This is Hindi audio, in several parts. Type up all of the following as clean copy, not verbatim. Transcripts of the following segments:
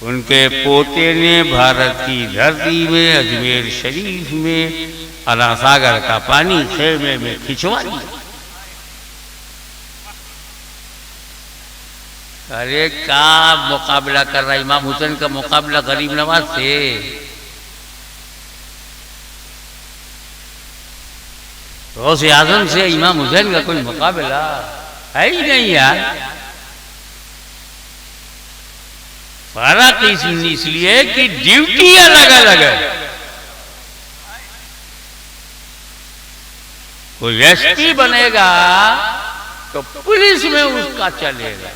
उनके पोते ने भारत की धरती में अजमेर शरीफ में अनासागर का पानी खेमे में खिंचवा दिया। अरे क्या मुकाबला कर रहा इमाम हुसैन का मुकाबला गरीब नवाज से। गौसे आजम से इमाम हुसैन का कोई मुकाबला है ही नहीं यार। फर्क इसलिए कि ड्यूटी अलग अलग है। कोई एसपी बनेगा तो पुलिस में उसका चलेगा,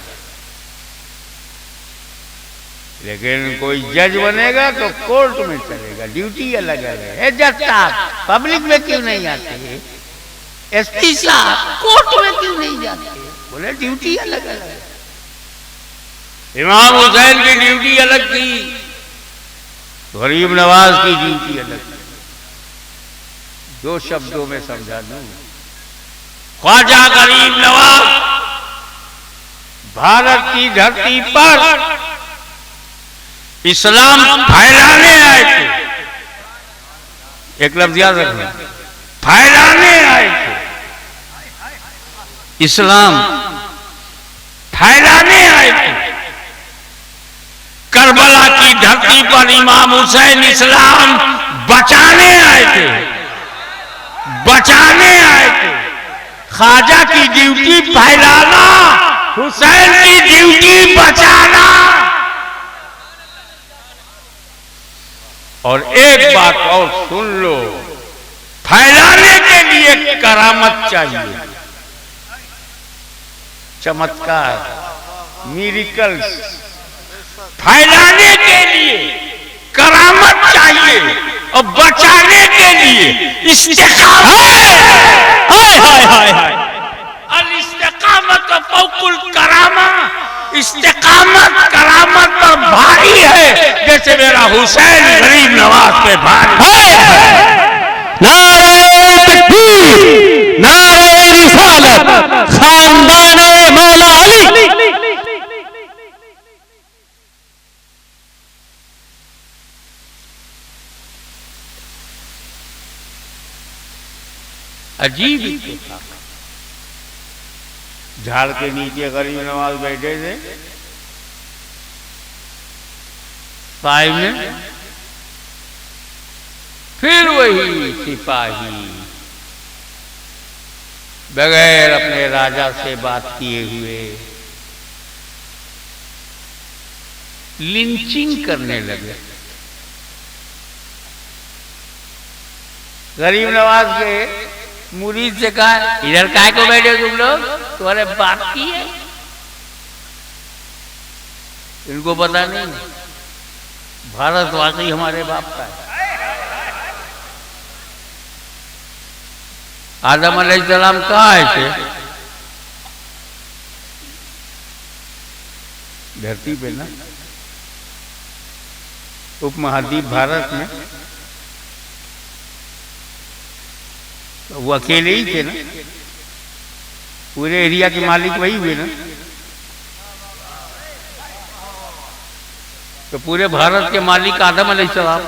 लेकिन कोई जज बनेगा तो कोर्ट में चलेगा। ड्यूटी अलग अलग है। जज साहब पब्लिक में क्यों नहीं आते? एसपी साहब कोर्ट में क्यों नहीं जाते? बोले ड्यूटी अलग अलग है। इमाम हुसैन की ड्यूटी अलग थी, गरीब नवाज की ड्यूटी अलग थी। दो शब्दों में समझा दूं, ख्वाजा गरीब नवाज भारत की धरती पर इस्लाम फैलाने आए थे। एक लफ्ज याद रखना, फैलाने आए थे। इस्लाम फैलाने आए थे। करबला की धरती पर इमाम हुसैन इस्लाम बचाने आए थे, बचाने आए थे। ख्वाजा की ड्यूटी फैलाना, हुसैन की ड्यूटी बचाना। और एक बात और सुन लो, फैलाने के लिए करामत चाहिए, चमत्कार, मिरेकल्स। फैलाने के लिए करामत चाहिए और बचाने के लिए इस्तिकामत फौकुल करामा। इस्तिकामत करामत पर भारी है, जैसे मेरा हुसैन गरीब नवाज पे भारी है। नारे तकबीर, नारे रिसालत, खानदाने मौला अली। अजीब झाड़ के नीचे गरीब नवाज बैठे थे, साय में। फिर वही सिपाही बगैर अपने राजा से बात किए हुए लिंचिंग करने लगे। गरीब नवाज के मुरीद से कहा, इधर काय को बैठे तुम लोग, तुम्हारे बाप की है? इनको पता नहीं भारत वाकई हमारे बाप का है। आदम अलैहिस्सलाम कहाँ आए थे? धरती पे ना, उपमहाद्वीप भारत में। तो वो अकेले ही थे ना, पूरे एरिया के मालिक वही हुए ना। तो पूरे भारत के मालिक आदम अलैहिस्सलाम,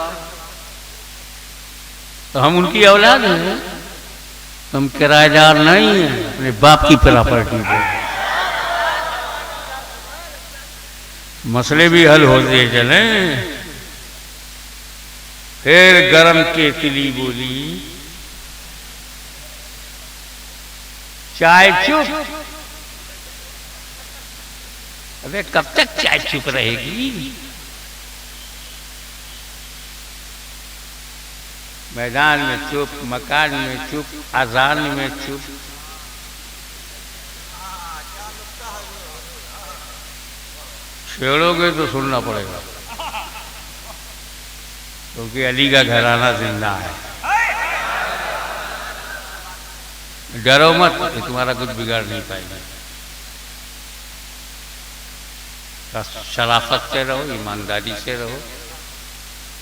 तो हम उनकी औलाद हैं। हम किराएदार नहीं हैं अपने बाप की प्रॉपर्टी पे। मसले भी हल होते चले। फिर गरम केतली बोली, चाय चुप। अबे कब तक चाय चुप रहेगी? मैदान में चुप, मकान में चुप, अजान में चुप। छेड़ोगे तो सुनना पड़ेगा, क्योंकि अली का घराना जिंदा है। डरो मत कि तुम्हारा कुछ बिगाड़ नहीं पाएगा। शराफत से रहो, ईमानदारी से रहो,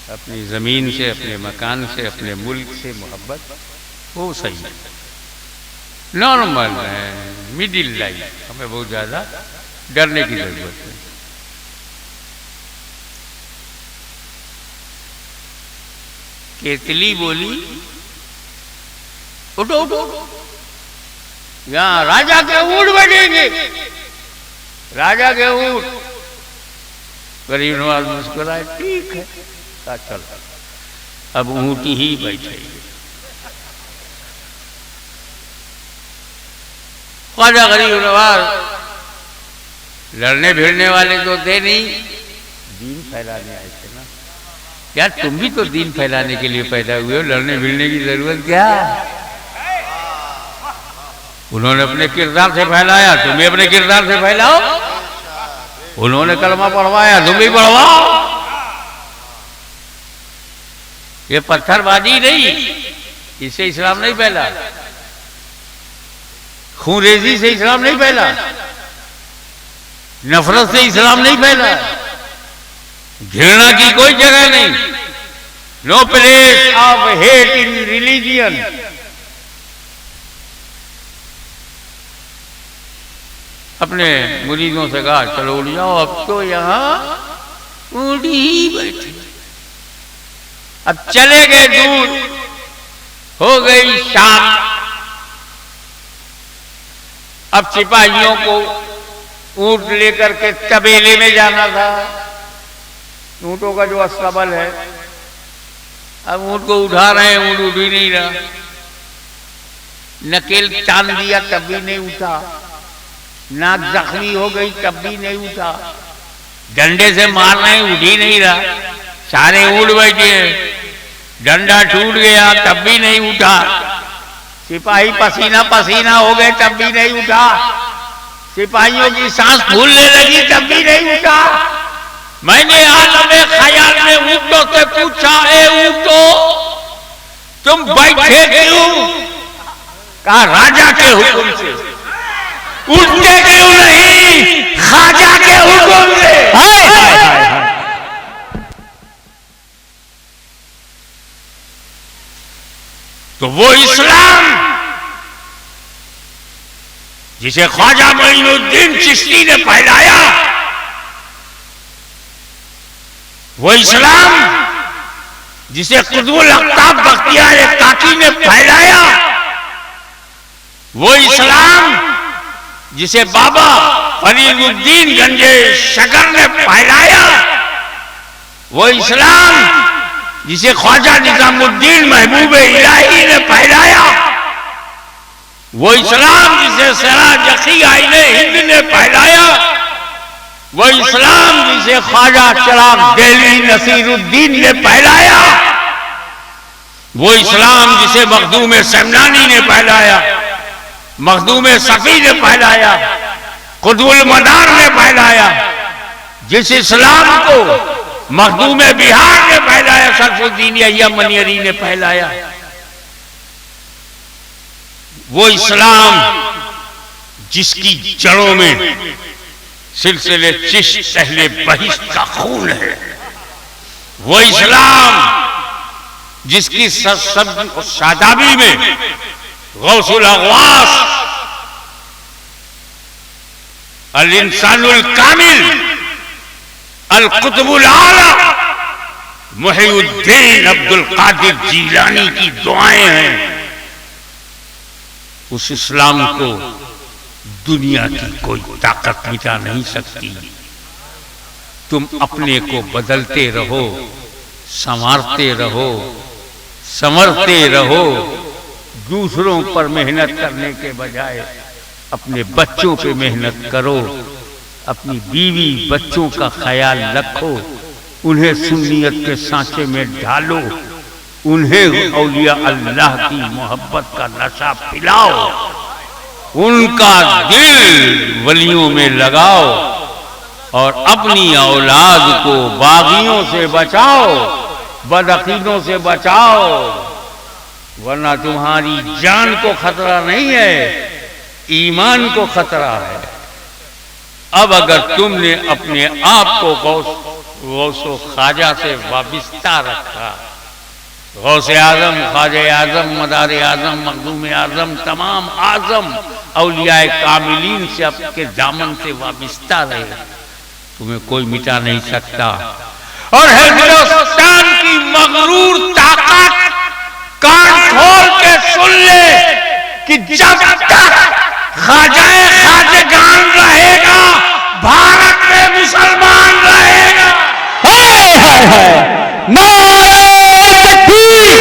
अपनी ज़मीन से, अपने मकान से, अपने मुल्क से मोहब्बत, वो सही है। नॉर्मल है, मिडिल लाइफ। हमें बहुत ज़्यादा डरने की ज़रूरत नहीं। केतली बोली, उठो उठो, यहाँ राजा के ऊँट बैठेंगे, राजा के ऊँट। गरीब नवाज मुस्कुराए, ठीक है, कहा चल अब ऊँट ही बैठेंगे। ख्वाजा गरीब नवाज लड़ने भिड़ने वाले तो थे नहीं, दीन फैलाने आए थे ना। यार तुम भी तो दीन फैलाने के लिए पैदा हुए हो, लड़ने भिड़ने की जरूरत क्या? उन्होंने अपने किरदार से फैलाया, तुम भी अपने किरदार से फैलाओ। उन्होंने कलमा पढ़वाया, तुम भी पढ़वाओ। ये पत्थरबाजी नहीं, इससे इस्लाम नहीं फैला। खूनरेजी से इस्लाम नहीं फैला, नफरत से इस्लाम नहीं फैला, घृणा की कोई जगह नहीं। No place of hate in religion. अपने मुरीदों से कहा चलो उठ जाओ, अब तो यहाँ ऊँट ही बैठे। अब चले गए दूर, हो गई शाम। अब सिपाहियों को ऊँट लेकर के तबेले में जाना था। ऊँटों का जो अस्तबल है, अब ऊँट को उठा रहे हैं, ऊँट उठ ही नहीं रहा। नकेल तान दिया तब भी नहीं उठा, नाक जख्मी हो गई तब भी नहीं उठा, डंडे से मार रहे हैं, उठ ही नहीं रहा। सारे ऊँट बैठे, डंडा टूट गया तब भी नहीं उठा। सिपाही पसीना पसीना हो गए तब भी नहीं उठा। सिपाहियों की सांस फूलने लगी तब भी नहीं उठा। मैंने आलमे ख्याल में ऊँटों से पूछा, ए ऊँटों तुम बैठे क्यों? कहा राजा के हुक्म से। उठते क्यों नहीं? ख्वाजा के हुक्म से। तो वो इस्लाम जिसे ख्वाजा मोइनुद्दीन चिश्ती ने फैलाया, वो इस्लाम जिसे कुतुबुल अख्ताब बख्तियार काकी ने फैलाया, वो इस्लाम जिसे बाबा फरीदुद्दीन गंजे शकर ने फैलाया, वो इस्लाम जिसे ख्वाजा निजामुद्दीन महबूब इलाही ने फैलाया, वो इस्लाम जिसे सिराज अखी आईने हिंद ने फैलाया, वो इस्लाम जिसे ख्वाजा चिराग देलवी नसीरुद्दीन ने फैलाया, वो इस्लाम जिसे मखदूम समनानी ने फैलाया, मखदूम सफी ने फैलाया, कुतुबुल मदार ने फैलाया, जिस इस्लाम को मखदूम बिहार ने फैलाया, शरफुद्दीन यहिया मनियरी ने फैलाया, वो इस्लाम जिसकी जड़ों में सिलसिले चिश्त अहले बहिश्त का खून है, वो इस्लाम जिसकी शादाबी में गौसुल अगवास अल इंसानुल कामिल अल कुतुबुल आला मुहीउद्दीन अब्दुल कादिर जीलानी की दुआएं हैं, उस इस्लाम को दुनिया की कोई ताकत मिटा नहीं सकती। तुम अपने को बदलते रहो, संवारते रहो, संवरते रहो। दूसरों पर मेहनत करने के बजाय अपने बच्चों पे मेहनत करो, अपनी बीवी बच्चों का ख्याल रखो, उन्हें सुन्नियत के सांचे में ढालो, उन्हें औलिया अल्लाह की मोहब्बत का नशा पिलाओ, उनका दिल वलियों में लगाओ और अपनी औलाद को बागियों से बचाओ, बदअकीदों से बचाओ, वरना तुम्हारी जान को खतरा नहीं है, ईमान को खतरा है। अब अगर तुमने अपने आप को गौसो ख्वाजा से वाबिस्ता रखा, गौसे आजम, ख्वाजे आजम, मदारे आजम, मखदूम आजम, तमाम आजम औलियाए कामिलीन से आपके दामन से वाबिस्ता रहे, तुम्हें कोई मिटा नहीं सकता। और हिंदुस्तान की मगरूर ताकत कान खोल के सुन ले कि जब तक ख्वाजाए खाजगान रहेगा, भारत में मुसलमान रहेगा। हाय हाय हाय, नारे तकबीर,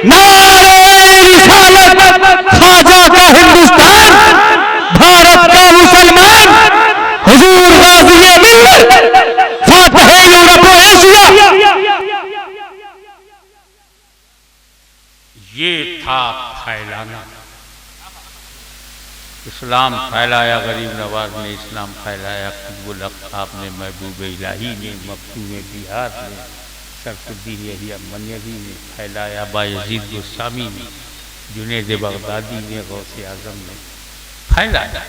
नारे रिसालत, ख्वाजा का हिंदुस्तान, भारत का मुसलमान, हुजूर गाज़ी मिल्लत, फातिह यूरोप व एशिया। ये था फैलाना। इस्लाम फैलाया, गरीब नवाज ने इस्लाम फैलाया, कुतुबुल अक़ताब ने, महबूब इलाही ने, मखदूम बिहार ने, शरफुद्दीन यहिया मन्यवी ने फैलाया, बायज़ीद गोस्वामी ने, जुनैद बगदादी ने, गौसे आज़म ने फैलाया।